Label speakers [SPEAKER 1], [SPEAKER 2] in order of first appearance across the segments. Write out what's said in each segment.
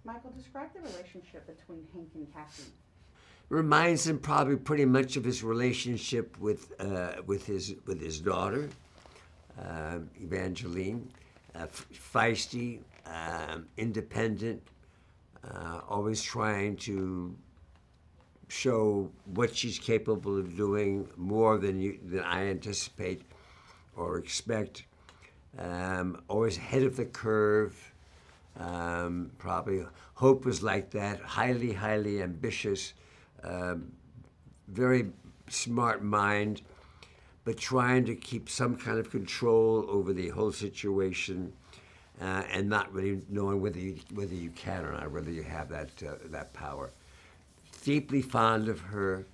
[SPEAKER 1] Michael, describe the relationship between Hank and Cassie.
[SPEAKER 2] Reminds him probably pretty much of his relationship with his daughter, Evangeline, feisty, independent, always trying to show what she's capable of doing more than I anticipate or expect. Always ahead of the curve. Probably Hope was like that, highly, highly ambitious, very smart mind, but trying to keep some kind of control over the whole situation, and not really knowing whether you can or not, whether you have that power. Deeply fond of her,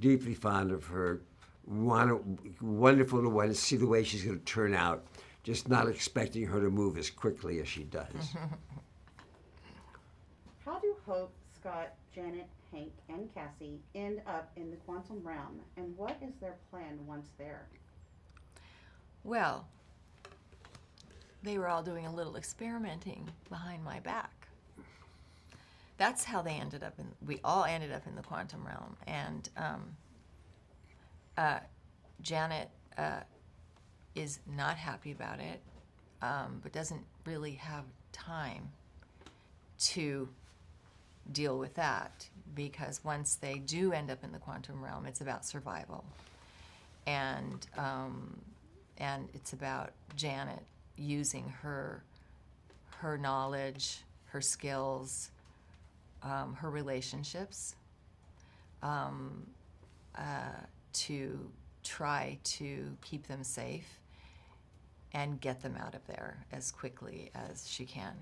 [SPEAKER 2] deeply fond of her. Wonderful to want to see the way she's going to turn out. Just not expecting her to move as quickly as she does.
[SPEAKER 1] How do Hope, Scott, Janet, Hank, and Cassie end up in the quantum realm, and what is their plan once there?
[SPEAKER 3] Well, they were all doing a little experimenting behind my back. That's how they ended up we all ended up in the quantum realm. And Janet is not happy about it, but doesn't really have time to deal with that, because once they do end up in the quantum realm, it's about survival. And it's about Janet using her knowledge, her skills, her relationships, to try to keep them safe and get them out of there as quickly as she can.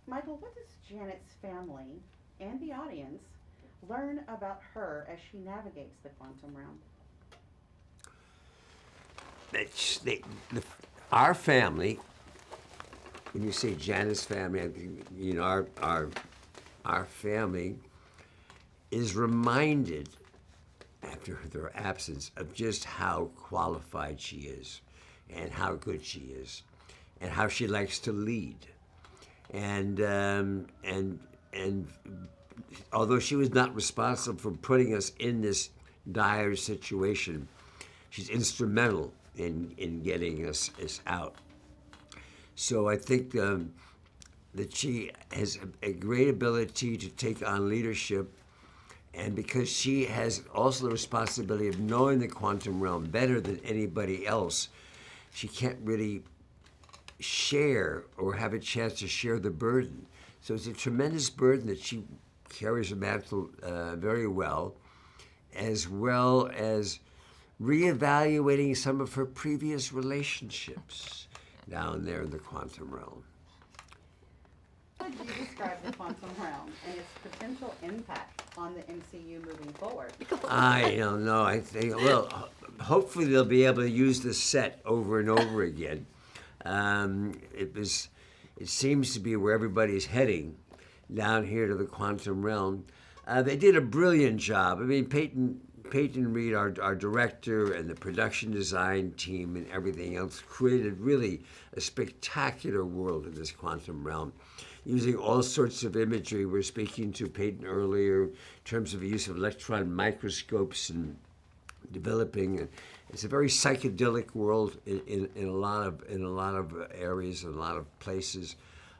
[SPEAKER 1] Michael, what does Janet's family and the audience learn about her as she navigates the quantum realm?
[SPEAKER 2] Our family, when you say Janet's family, you know, our family is reminded after their absence of just how qualified she is and how good she is and how she likes to lead. And although she was not responsible for putting us in this dire situation, she's instrumental in getting us out. So I think that she has a great ability to take on leadership, and because she has also the responsibility of knowing the quantum realm better than anybody else, she can't really share or have a chance to share the burden. So it's a tremendous burden that she carries the mantle very well as reevaluating some of her previous relationships down there in the quantum realm.
[SPEAKER 1] How would you describe the quantum realm and its potential impact on the MCU moving forward?
[SPEAKER 2] I don't know. I think, well, hopefully they'll be able to use this set over and over again. It seems to be where everybody's heading, down here to the quantum realm. They did a brilliant job. I mean, Peyton Reed, our director, and the production design team and everything else created really a spectacular world in this quantum realm, using all sorts of imagery. We were speaking to Peyton earlier in terms of the use of electron microscopes and developing. It's a very psychedelic world in a lot of areas, in a lot of places,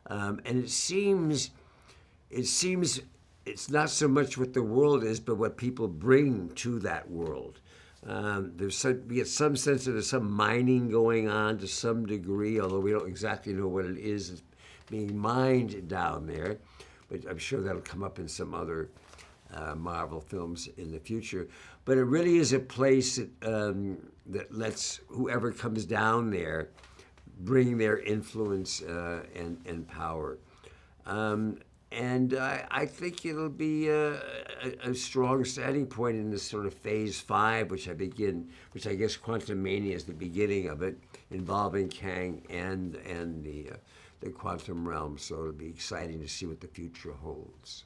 [SPEAKER 2] and it seems it's not so much what the world is, but what people bring to that world. We get some sense that there's some mining going on to some degree, although we don't exactly know what it is being mined down there. But I'm sure that'll come up in some other Marvel films in the future. But it really is a place that lets whoever comes down there bring their influence and power. And I think it'll be a strong starting point in this sort of phase 5, which I guess Quantumania is the beginning of it, involving Kang and the quantum realm. So it'll be exciting to see what the future holds.